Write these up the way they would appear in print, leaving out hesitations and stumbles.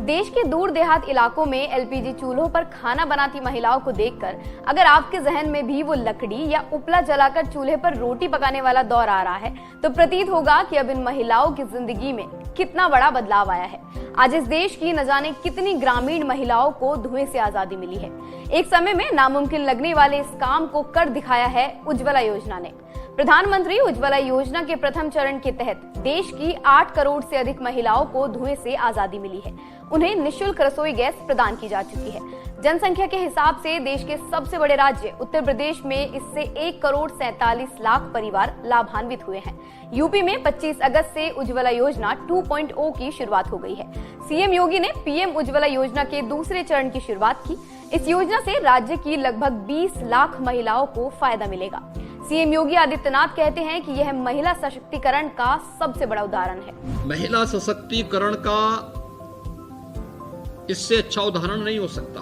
देश के दूर देहात इलाकों में एलपीजी चूल्हों पर खाना बनाती महिलाओं को देखकर अगर आपके जहन में भी वो लकड़ी या उपला जलाकर चूल्हे पर रोटी पकाने वाला दौर आ रहा है तो प्रतीत होगा कि अब इन महिलाओं की जिंदगी में कितना बड़ा बदलाव आया है। आज इस देश की न जाने कितनी ग्रामीण महिलाओं को धुएं से आजादी मिली है। एक समय में नामुमकिन लगने वाले इस काम को कर दिखाया है उज्ज्वला योजना ने। प्रधानमंत्री उज्ज्वला योजना के प्रथम चरण के तहत देश की 8 करोड़ से अधिक महिलाओं को धुएं से आजादी मिली है। उन्हें निःशुल्क रसोई गैस प्रदान की जा चुकी है। जनसंख्या के हिसाब से देश के सबसे बड़े राज्य उत्तर प्रदेश में इससे 1 करोड़ 47 लाख परिवार लाभान्वित हुए हैं। यूपी में 25 अगस्त से उज्ज्वला योजना 2.0 की शुरुआत हो गई है। सीएम योगी ने पीएम उज्ज्वला योजना के दूसरे चरण की शुरुआत की। इस योजना से राज्य की लगभग 20 लाख महिलाओं को फायदा मिलेगा। सीएम योगी आदित्यनाथ कहते हैं कि यह महिला सशक्तिकरण का सबसे बड़ा उदाहरण है। महिला सशक्तिकरण का इससे अच्छा उदाहरण नहीं हो सकता,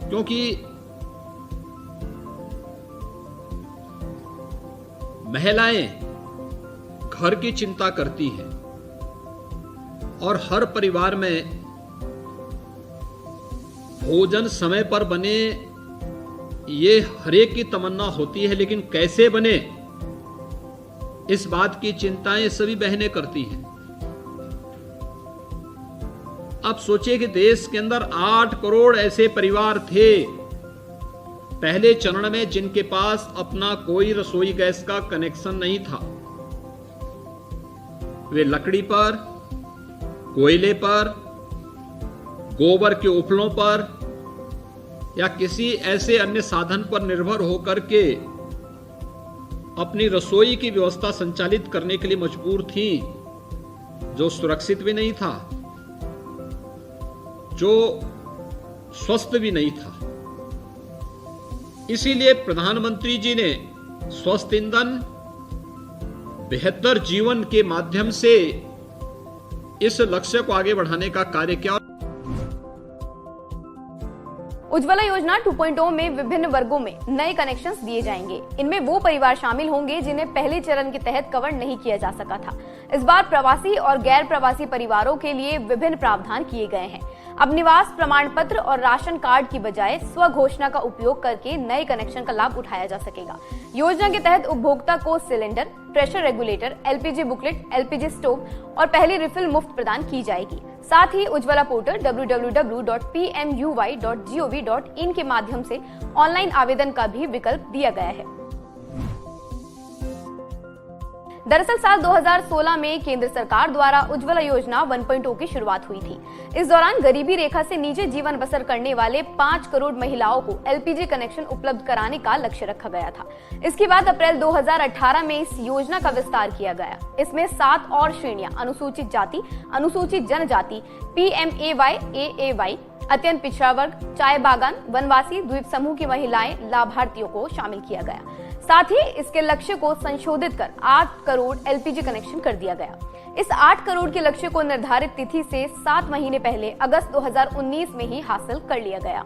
क्योंकि महिलाएं घर की चिंता करती हैं और हर परिवार में भोजन समय पर बने ये हरेक की तमन्ना होती है, लेकिन कैसे बने इस बात की चिंताएं सभी बहनें करती हैं। अब सोचिए कि देश के अंदर 8 करोड़ ऐसे परिवार थे पहले चरण में जिनके पास अपना कोई रसोई गैस का कनेक्शन नहीं था। वे लकड़ी पर, कोयले पर, गोबर के उपलों पर या किसी ऐसे अन्य साधन पर निर्भर होकर के अपनी रसोई की व्यवस्था संचालित करने के लिए मजबूर थी, जो सुरक्षित भी नहीं था, जो स्वस्थ भी नहीं था। इसीलिए प्रधानमंत्री जी ने स्वस्थ ईंधन, बेहतर जीवन के माध्यम से इस लक्ष्य को आगे बढ़ाने का कार्य किया। उज्ज्वला योजना 2.0 में विभिन्न वर्गों में नए कनेक्शंस दिए जाएंगे। इनमें वो परिवार शामिल होंगे जिन्हें पहले चरण के तहत कवर नहीं किया जा सका था। इस बार प्रवासी और गैर प्रवासी परिवारों के लिए विभिन्न प्रावधान किए गए हैं। अब निवास प्रमाण पत्र और राशन कार्ड की बजाय स्व घोषणा का उपयोग करके नए कनेक्शन का लाभ उठाया जा सकेगा। योजना के तहत उपभोक्ता को cylinder, pressure regulator, LPG booklet, LPG stove और पहली रिफिल मुफ्त प्रदान की जाएगी। साथ ही उज्ज्वला पोर्टल www.pmuy.gov.in के माध्यम से ऑनलाइन आवेदन का भी विकल्प दिया गया है। दरअसल साल 2016 में केंद्र सरकार द्वारा उज्ज्वला योजना 1.0 की शुरुआत हुई थी। इस दौरान गरीबी रेखा से नीचे जीवन बसर करने वाले 5 करोड़ महिलाओं को एलपीजी कनेक्शन उपलब्ध कराने का लक्ष्य रखा गया था। इसके बाद अप्रैल 2018 में इस योजना का विस्तार किया गया। इसमें 7 और श्रेणियां अनुसूचित जाति, अनुसूचित जनजाति, PMAY, AAY, अत्यंत पिछड़ा वर्ग, चाय बागान, वनवासी, द्वीप समूह की महिलाएं लाभार्थियों को शामिल किया गया। साथ ही इसके लक्ष्य को संशोधित कर 8 करोड़ एलपीजी कनेक्शन कर दिया गया। इस 8 करोड़ के लक्ष्य को निर्धारित तिथि से 7 महीने पहले अगस्त 2019 में ही हासिल कर लिया गया।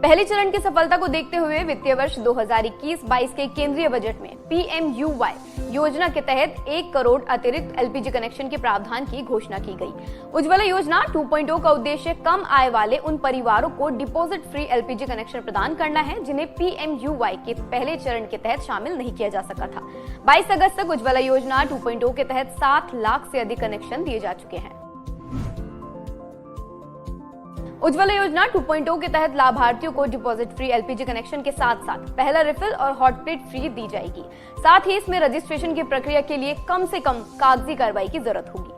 पहले चरण की सफलता को देखते हुए वित्तीय वर्ष 2021-22 के केंद्रीय बजट में PMUY योजना के तहत 1 करोड़ अतिरिक्त एलपीजी कनेक्शन के प्रावधान की घोषणा की गई। उज्ज्वला योजना 2.0 का उद्देश्य कम आय वाले उन परिवारों को डिपॉजिट फ्री एलपीजी कनेक्शन प्रदान करना है जिन्हें PMUY के पहले चरण के तहत शामिल नहीं किया जा सका था। 22 अगस्त तक उज्ज्वला योजना 2.0 के तहत 7 लाख से अधिक कनेक्शन दिए जा चुके हैं। उज्ज्वला योजना 2.0 के तहत लाभार्थियों को डिपॉजिट फ्री एलपीजी कनेक्शन के साथ साथ पहला रिफिल और हॉट प्लेट फ्री दी जाएगी। साथ ही इसमें रजिस्ट्रेशन की प्रक्रिया के लिए कम से कम कागजी कार्रवाई की जरूरत होगी।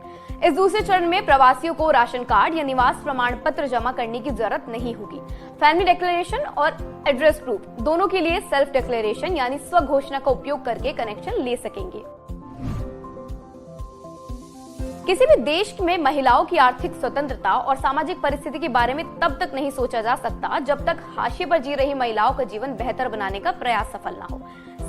इस दूसरे चरण में प्रवासियों को राशन कार्ड या निवास प्रमाण पत्र जमा करने की जरूरत नहीं होगी। फैमिली डिक्लेरेशन और एड्रेस प्रूफ दोनों के लिए सेल्फ डिक्लेरेशन यानी स्व घोषणा का उपयोग करके कनेक्शन ले सकेंगे। किसी भी देश में महिलाओं की आर्थिक स्वतंत्रता और सामाजिक परिस्थिति के बारे में तब तक नहीं सोचा जा सकता जब तक हाशिए पर जी रही महिलाओं का जीवन बेहतर बनाने का प्रयास सफल ना हो।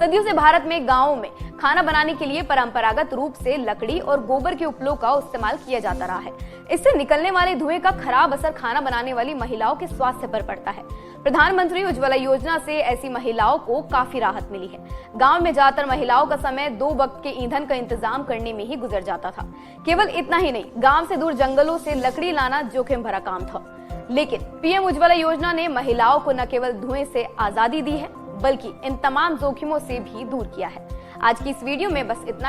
सदियों से भारत में गांवों में खाना बनाने के लिए परंपरागत रूप से लकड़ी और गोबर के उपलों का इस्तेमाल किया जाता रहा है। इससे निकलने वाले धुएं का खराब असर खाना बनाने वाली महिलाओं के स्वास्थ्य पर पड़ता है। प्रधानमंत्री उज्ज्वला योजना से ऐसी महिलाओं को काफी राहत मिली है। गांव में ज्यादातर महिलाओं का समय 2 वक्त के ईंधन का इंतजाम करने में ही गुजर जाता था। केवल इतना ही नहीं, गांव से दूर जंगलों से लकड़ी लाना जोखिम भरा काम था। लेकिन पीएम उज्ज्वला योजना ने महिलाओं को न केवल धुएं से आजादी दी है, बल्कि इन तमाम जोखिमों से भी दूर किया है। आज की इस वीडियो में बस इतना।